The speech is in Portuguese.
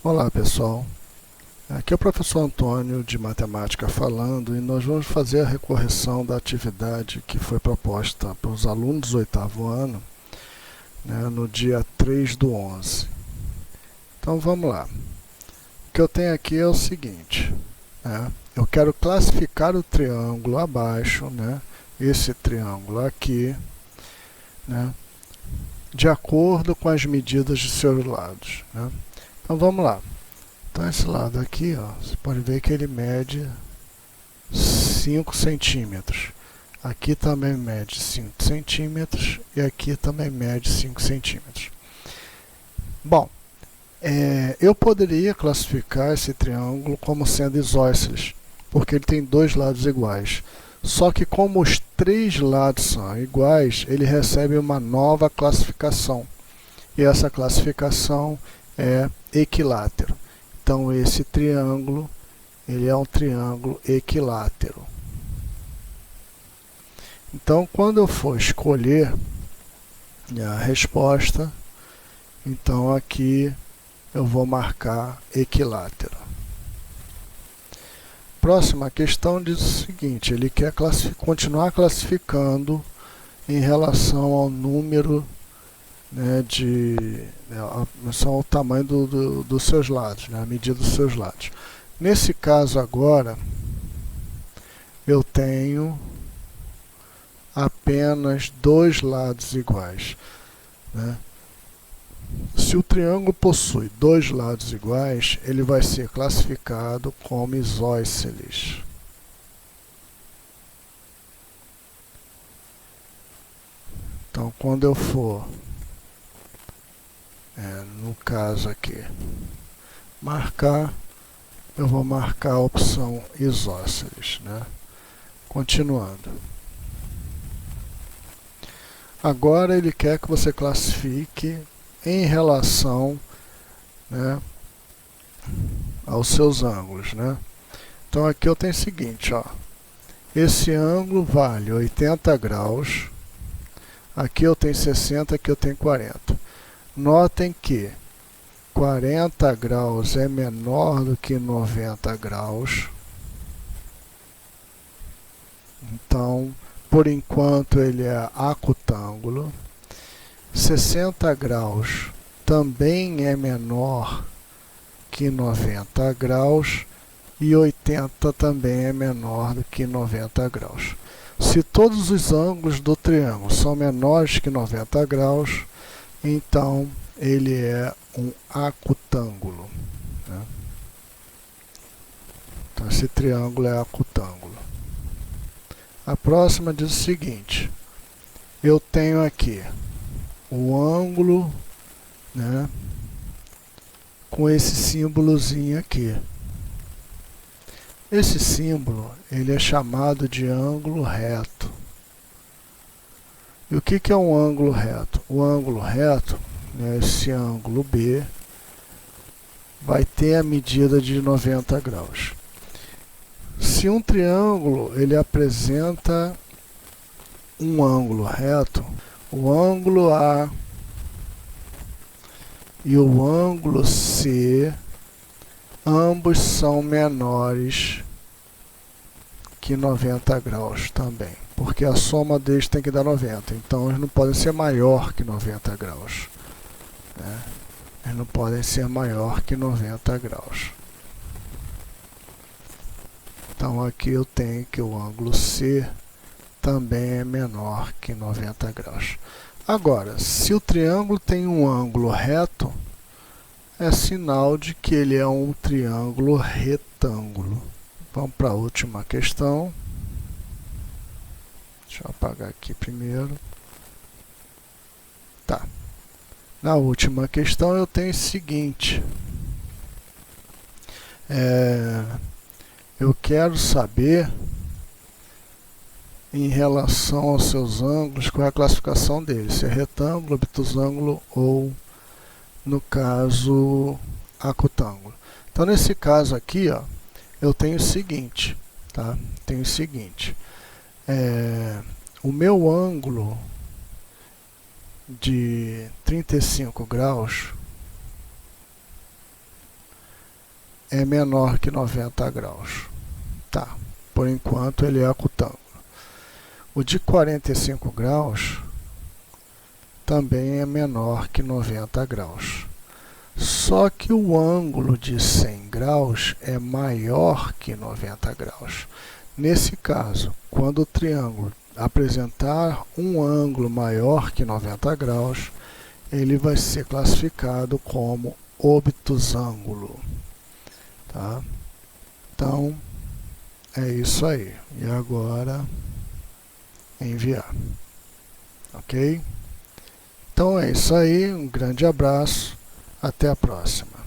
Olá pessoal, aqui é o professor Antônio de Matemática falando e nós vamos fazer a recorreção da atividade que foi proposta para os alunos do oitavo ano, né, no dia 3/11. Então vamos lá. O que eu tenho aqui é o seguinte, né, eu quero classificar o triângulo abaixo, né, esse triângulo aqui, né, de acordo com as medidas de seus lados, né. Então vamos lá. Então esse lado aqui, ó, você pode ver que ele mede 5 centímetros. Aqui também mede 5 centímetros e aqui também mede 5 centímetros. Bom, eu poderia classificar esse triângulo como sendo isósceles, porque ele tem dois lados iguais. Só que como os três lados são iguais, ele recebe uma nova classificação. E essa classificação é equilátero. Então esse triângulo, ele é um triângulo equilátero. Então quando eu for escolher a resposta, então aqui eu vou marcar equilátero. Próxima questão diz o seguinte, ele quer continuar classificando em relação ao número, né, ao tamanho dos seus lados, né, a medida dos seus lados. Nesse caso agora, eu tenho apenas dois lados iguais, né? Se o triângulo possui dois lados iguais, ele vai ser classificado como isósceles. Então, quando eu for, no caso aqui, marcar, eu vou marcar a opção isósceles, né? Continuando. Agora ele quer que você classifique em relação, né, aos seus ângulos, né? Então aqui eu tenho o seguinte, ó, esse ângulo vale 80 graus, aqui eu tenho 60, aqui eu tenho 40. Notem que 40 graus é menor do que 90 graus. Então, por enquanto, ele é acutângulo. 60 graus também é menor que 90 graus. E 80 também é menor do que 90 graus. Se todos os ângulos do triângulo são menores que 90 graus, então ele é um acutângulo, né? Então esse triângulo é acutângulo. A próxima diz o seguinte, eu tenho aqui o ângulo, né, com esse símbolozinho aqui. Esse símbolo, ele é chamado de ângulo reto. E o que é um ângulo reto? O ângulo reto, né, esse ângulo B, vai ter a medida de 90 graus. Se um triângulo ele apresenta um ângulo reto, o ângulo A e o ângulo C, ambos são menores que 90 graus também, porque a soma deles tem que dar 90, então eles não podem ser maior que 90 graus, né? Eles não podem ser maior que 90 graus. Então aqui eu tenho que o ângulo C também é menor que 90 graus. Agora, se o triângulo tem um ângulo reto, é sinal de que ele é um triângulo retângulo. Vamos para a última questão. Deixa eu apagar aqui primeiro. Tá. Na última questão eu tenho o seguinte. Eu quero saber, em relação aos seus ângulos, qual é a classificação deles. Se é retângulo, obtusângulo ou, no caso, acutângulo. Então, nesse caso aqui, ó, eu tenho o seguinte, tá? Tenho o seguinte. O meu ângulo de 35 graus é menor que 90 graus. Tá, por enquanto ele é acutângulo. O de 45 graus também é menor que 90 graus. Só que o ângulo de 100 graus é maior que 90 graus. Nesse caso, quando o triângulo apresentar um ângulo maior que 90 graus, ele vai ser classificado como obtusângulo. Tá? Então, é isso aí. E agora, enviar. Ok? Então é isso aí. Um grande abraço. Até a próxima.